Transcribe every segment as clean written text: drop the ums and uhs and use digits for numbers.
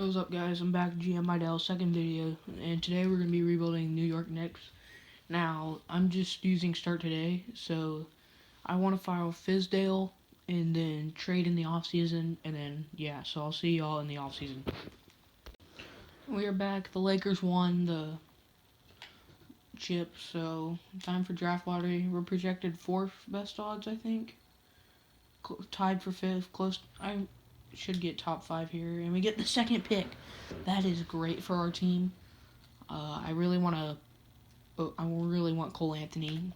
What's up, guys? I'm back, GM Idell, second video, and today we're going to be rebuilding New York Knicks. Now, I'm just using start today, so I want to file Fizdale and then trade in the offseason, and then, yeah, so I'll see y'all in the offseason. We are back. The Lakers won the chip, so time for draft lottery. We're projected 4th best odds, I think. Tied for 5th, close. I should get top 5 here, and we get the second pick. That is great for our team. I really want Cole Anthony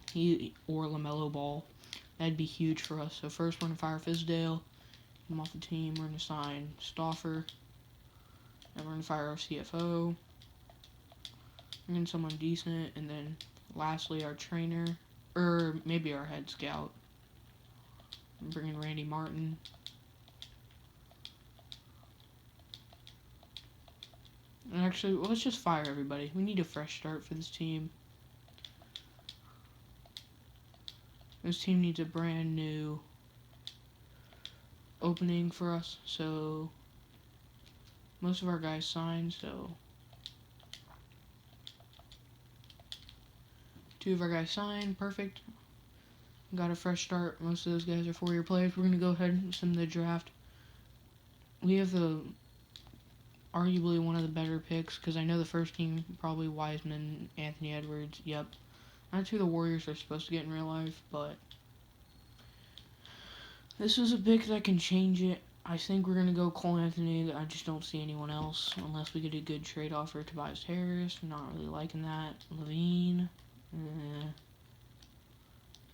or LaMelo Ball. That'd be huge for us. So first we're gonna fire Fizdale. Get him off the team. We're gonna sign Stauffer. And we're gonna fire our CFO. We're gonna someone decent, and then lastly our trainer, or maybe our head scout. I'm bringing Randy Martin. And actually, let's just fire everybody. We need a fresh start for this team. This team needs a brand new opening for us. So most of our guys signed, so 2 of our guys signed, perfect. Got a fresh start. Most of those guys are 4-year players. We're gonna go ahead and send the draft. We have arguably one of the better picks, because I know the first team, probably Wiseman, Anthony Edwards, yep. That's who the Warriors are supposed to get in real life, but this is a pick that can change it. I think we're going to go Cole Anthony. I just don't see anyone else, unless we get a good trade offer. Tobias Harris, not really liking that. Levine,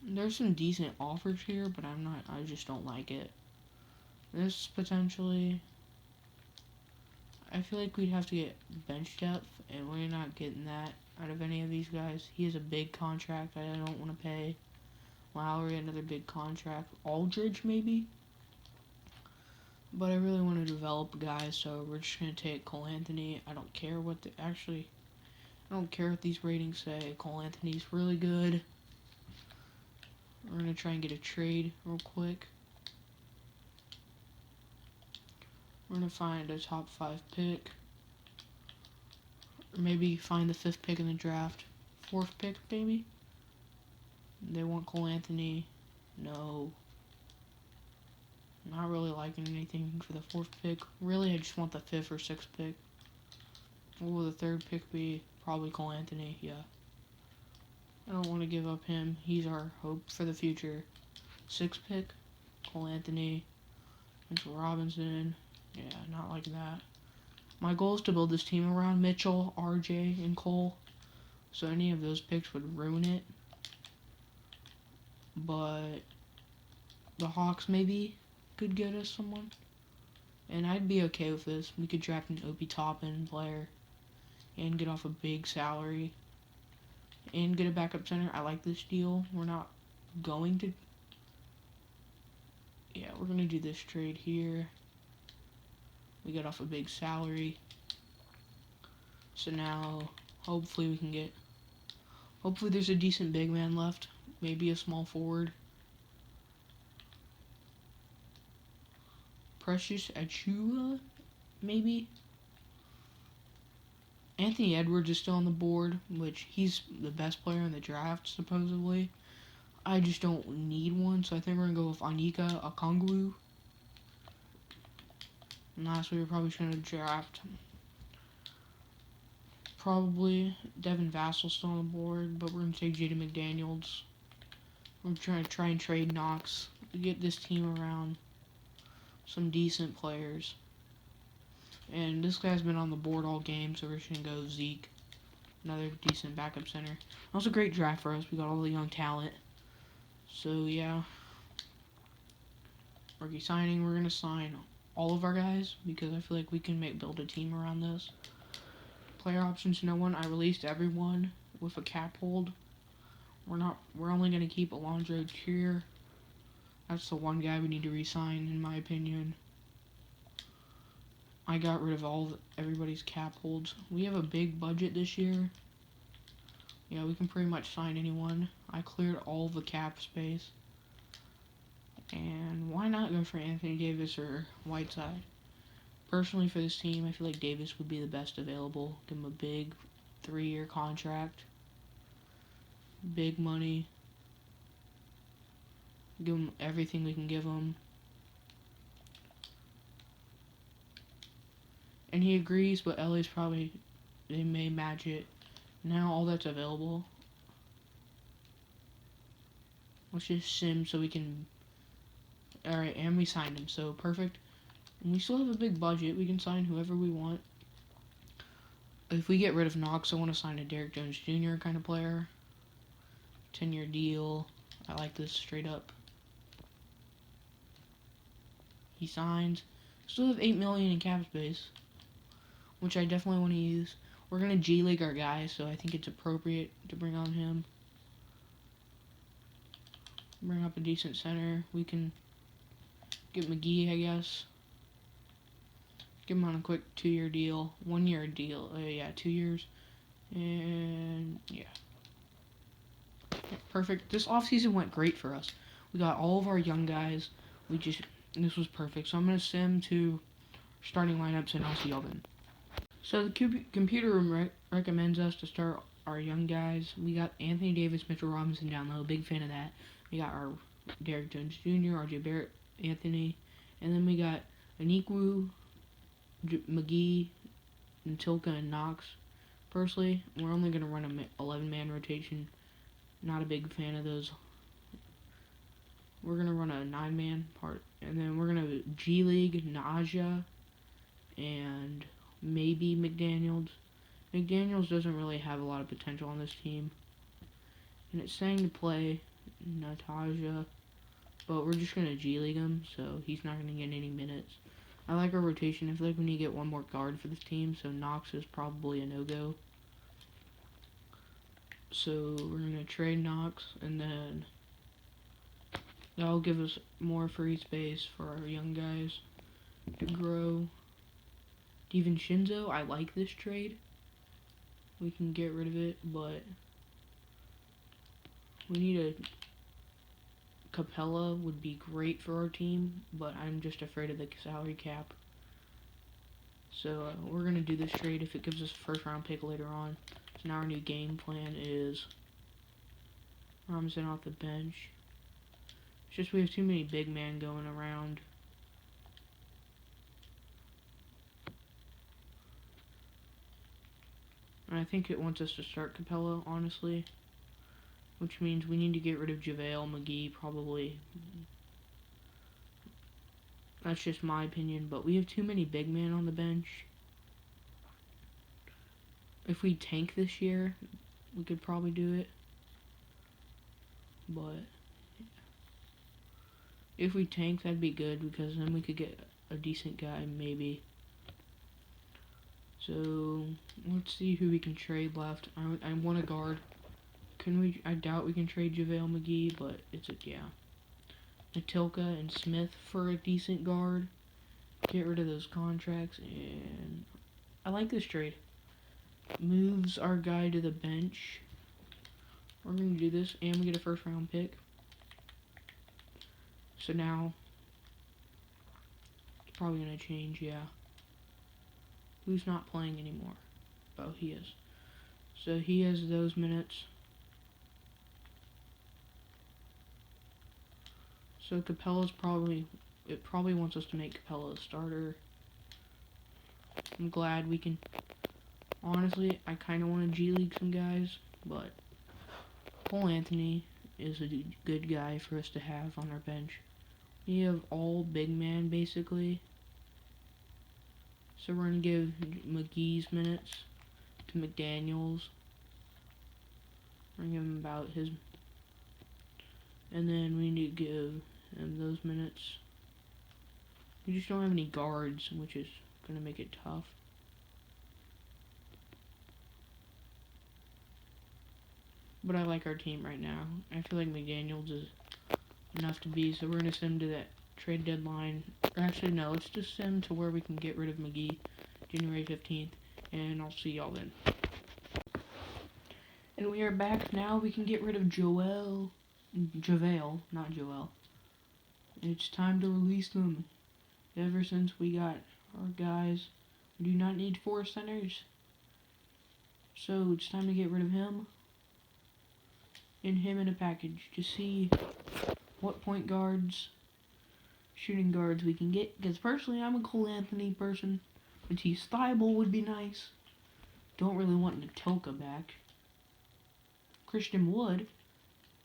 there's some decent offers here, but I just don't like it. This potentially, I feel like we'd have to get bench depth, and we're not getting that out of any of these guys. He has a big contract I don't want to pay. Lowry, another big contract. Aldridge, maybe? But I really want to develop guys, so we're just going to take Cole Anthony. I don't care what I don't care what these ratings say. Cole Anthony's really good. We're going to try and get a trade real quick. We're going to find a top 5 pick. Or maybe find the 5th pick in the draft. 4th pick, maybe? They want Cole Anthony. No. Not really liking anything for the 4th pick. Really, I just want the 5th or 6th pick. What will the 3rd pick be? Probably Cole Anthony, yeah. I don't want to give up him. He's our hope for the future. 6th pick, Cole Anthony. Mitchell Robinson. Yeah, not like that. My goal is to build this team around Mitchell, RJ, and Cole. So any of those picks would ruin it. But the Hawks maybe could get us someone. And I'd be okay with this. We could draft an Obi Toppin player and get off a big salary and get a backup center. I like this deal. We're not going to... Yeah, we're going to do this trade here. We get off a big salary. So now, hopefully we can get... Hopefully there's a decent big man left. Maybe a small forward. Precious Achua, maybe? Anthony Edwards is still on the board, which he's the best player in the draft, supposedly. I just don't need one, so I think we're going to go with Anika Okongwu. And lastly, we're probably going to draft probably Devin Vassell still on the board, but we're going to take Jaden McDaniels. We're trying to try and trade Knox to get this team around some decent players. And this guy's been on the board all game, so we're just going to go Zeke. Another decent backup center. That was a great draft for us. We got all the young talent. So, yeah. Rookie signing, we're going to sign all of our guys because I feel like we can build a team around this. Player options, no one. I released everyone with a cap hold. We're only going to keep Alondre Trier. That's the one guy we need to re-sign, in my opinion. I got rid of everybody's cap holds. We have a big budget this year. Yeah, we can pretty much sign anyone. I cleared all the cap space. And why not go for Anthony Davis or Whiteside? Personally, for this team, I feel like Davis would be the best available. Give him a big 3-year contract, big money. Give him everything we can give him. And he agrees, but LA's probably, they may match it. Now all that's available. Let's just sim so we can. Alright, and we signed him, so perfect. And we still have a big budget. We can sign whoever we want. If we get rid of Knox, I want to sign a Derrick Jones Jr. kind of player. 10-year deal. I like this straight up. He signs. Still have $8 million in cap space, which I definitely want to use. We're gonna G League our guy, so I think it's appropriate to bring on him. Bring up a decent center. We can get McGee, I guess. Give him on a quick 2-year deal. 1-year deal. Yeah, 2 years. And yeah. Perfect. This offseason went great for us. We got all of our young guys. This was perfect. So I'm going to sim to starting lineups and I'll see y'all then. So the computer room recommends us to start our young guys. We got Anthony Davis, Mitchell Robinson down low. Big fan of that. We got our Derrick Jones Jr., RJ Barrett, Anthony. And then we got Aniku, McGee, and Tilka and Knox. Personally, we're only going to run an 11-man rotation. Not a big fan of those. We're going to run a 9-man part. And then we're going to G League, Naja, and maybe McDaniels. McDaniels doesn't really have a lot of potential on this team. And it's saying to play Natasha, but we're just going to G League him, so he's not going to get any minutes. I like our rotation. I feel like we need to get one more guard for this team, so Knox is probably a no-go. So we're going to trade Knox, and then that'll give us more free space for our young guys to grow. DiVincenzo, I like this trade. We can get rid of it, but we need a Capella would be great for our team, but I'm just afraid of the salary cap. So we're going to do this trade if it gives us a first-round pick later on. So now our new game plan is Robinson off the bench. It's just we have too many big men going around. And I think it wants us to start Capella, honestly. Which means we need to get rid of JaVale McGee, probably. That's just my opinion, but we have too many big men on the bench. If we tank this year, we could probably do it. But if we tank, that'd be good, because then we could get a decent guy, maybe. So, let's see who we can trade left. I want a guard. I doubt we can trade JaVale McGee, but yeah. Natilka and Smith for a decent guard. Get rid of those contracts, and I like this trade. Moves our guy to the bench. We're going to do this, and we get a first-round pick. So now, it's probably going to change, yeah. Who's not playing anymore? Oh, he is. So he has those minutes. So Capella's it probably wants us to make Capella a starter. I'm glad we can. Honestly, I kind of want to G League some guys, but Cole Anthony is a good guy for us to have on our bench. We have all big man, basically. So we're going to give McGee's minutes to McDaniels. We're going to give him about his. And then we need to give him those minutes. We just don't have any guards, which is going to make it tough. But I like our team right now. I feel like McDaniels is enough to be, so we're going to send to that trade deadline. Actually, no, let's just send to where we can get rid of McGee, January 15th, and I'll see y'all then. And we are back now. We can get rid of JaVale, not Joel. It's time to release them. Ever since we got our guys. We do not need 4 centers. So it's time to get rid of him. And him in a package to see what point guards, shooting guards we can get. Because personally, I'm a Cole Anthony person. Matisse Thybulle would be nice. Don't really want Natoka back. Christian Wood,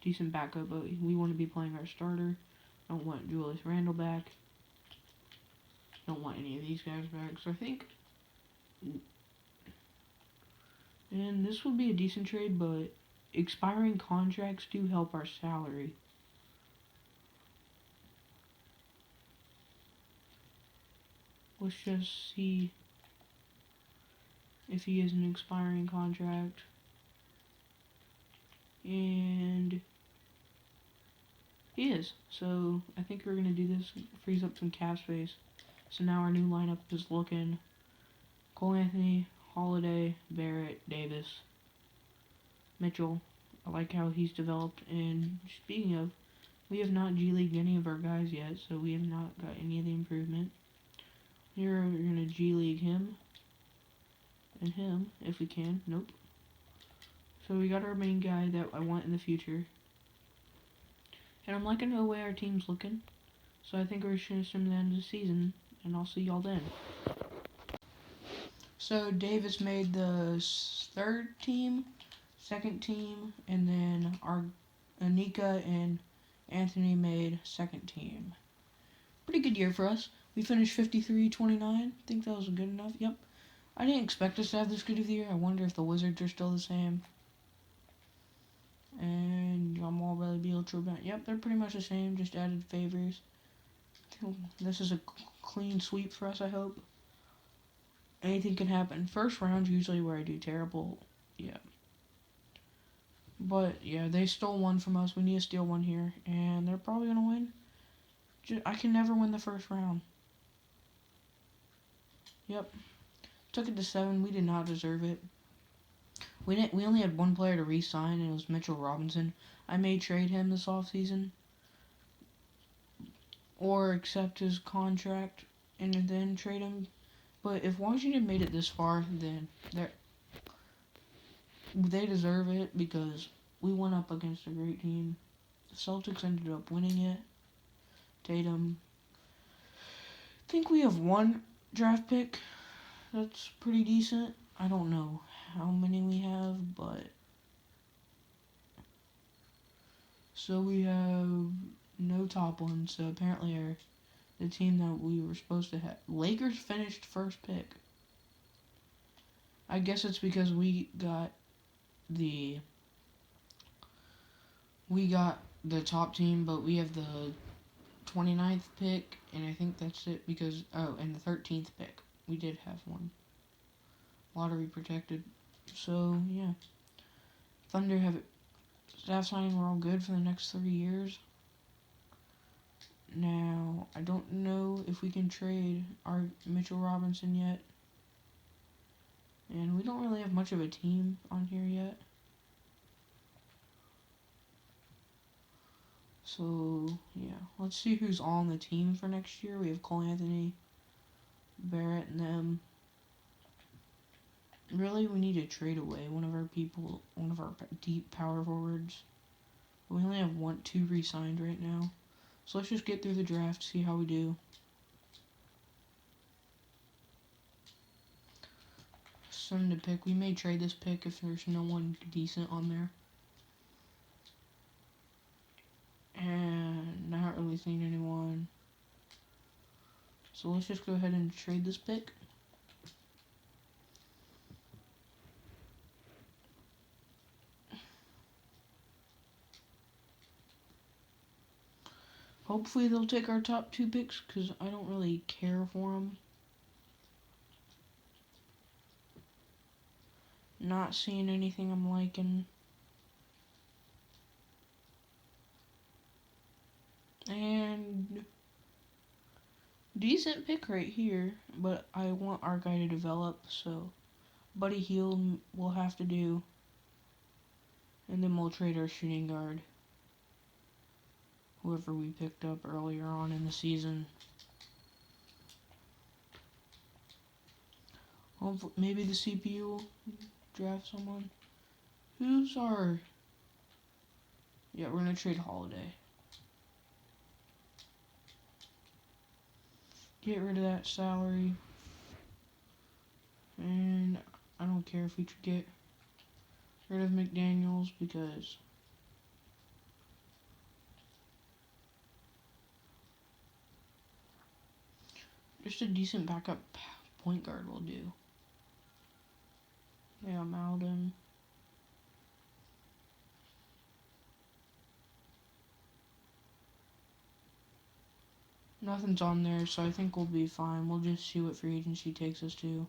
decent backup, but we want to be playing our starter. Don't want Julius Randle back. Don't want any of these guys back. So I think, and this would be a decent trade, but expiring contracts do help our salary. Let's just see if he is an expiring contract. And he is. So I think we're going to do this, freeze up some cap space. So now our new lineup is looking Cole Anthony, Holiday, Barrett, Davis, Mitchell. I like how he's developed. And speaking of, we have not G-Leagued any of our guys yet, so we have not got any of the improvement. Here we're going to G-League him and him, if we can. Nope. So we got our main guy that I want in the future. And I'm liking the way our team's looking. So I think we're going to assume the end of the season, and I'll see y'all then. So Davis made the 3rd team, 2nd team, and then our Anika and Anthony made 2nd team. Pretty good year for us. We finished 53-29. Think that was good enough. Yep. I didn't expect us to have this good of a year. I wonder if the Wizards are still the same. And Jamal Bradley Beal, True Bennett. Yep, they're pretty much the same, just added favors. This is a clean sweep for us, I hope. Anything can happen. First round's usually where I do terrible. Yeah. But, yeah, they stole one from us. We need to steal one here. And they're probably going to win. I can never win the first round. Yep. Took it to 7. We did not deserve it. We only had one player to re-sign, and it was Mitchell Robinson. I may trade him this offseason. Or accept his contract and then trade him. But if Washington made it this far, then they deserve it because we went up against a great team. The Celtics ended up winning it. Tatum. I think we have 1 draft pick. That's pretty decent. I don't know how many we have, but... So we have no top one, so apparently the team that we were supposed to have... Lakers finished 1st pick. I guess it's because we got the top team, but we have the 29th pick, and I think that's it because... Oh, and the 13th pick. We did have one. Lottery protected. So, yeah. Thunder have staff signing. We're all good for the next 3 years. Now, I don't know if we can trade our Mitchell Robinson yet. And we don't really have much of a team on here yet. So, yeah. Let's see who's on the team for next year. We have Cole Anthony, Barrett, and them. Really, we need to trade away one of our deep power forwards. We only have 2 re-signed right now. So let's just get through the draft, see how we do. Something to pick. We may trade this pick if there's no one decent on there. And not really seeing anyone. So let's just go ahead and trade this pick. Hopefully they'll take our top 2 picks because I don't really care for them. Not seeing anything I'm liking. And decent pick right here, but I want our guy to develop, so Buddy Hield will have to do. And then we'll trade our shooting guard. Whoever we picked up earlier on in the season. Hopefully, maybe the CPU will draft someone. Who's our... Yeah, we're going to trade Holiday. Get rid of that salary. And I don't care if we could get rid of McDaniels because just a decent backup point guard will do. Yeah, Malden. Nothing's on there, so I think we'll be fine. We'll just see what free agency takes us to.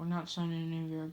We're not signing any of our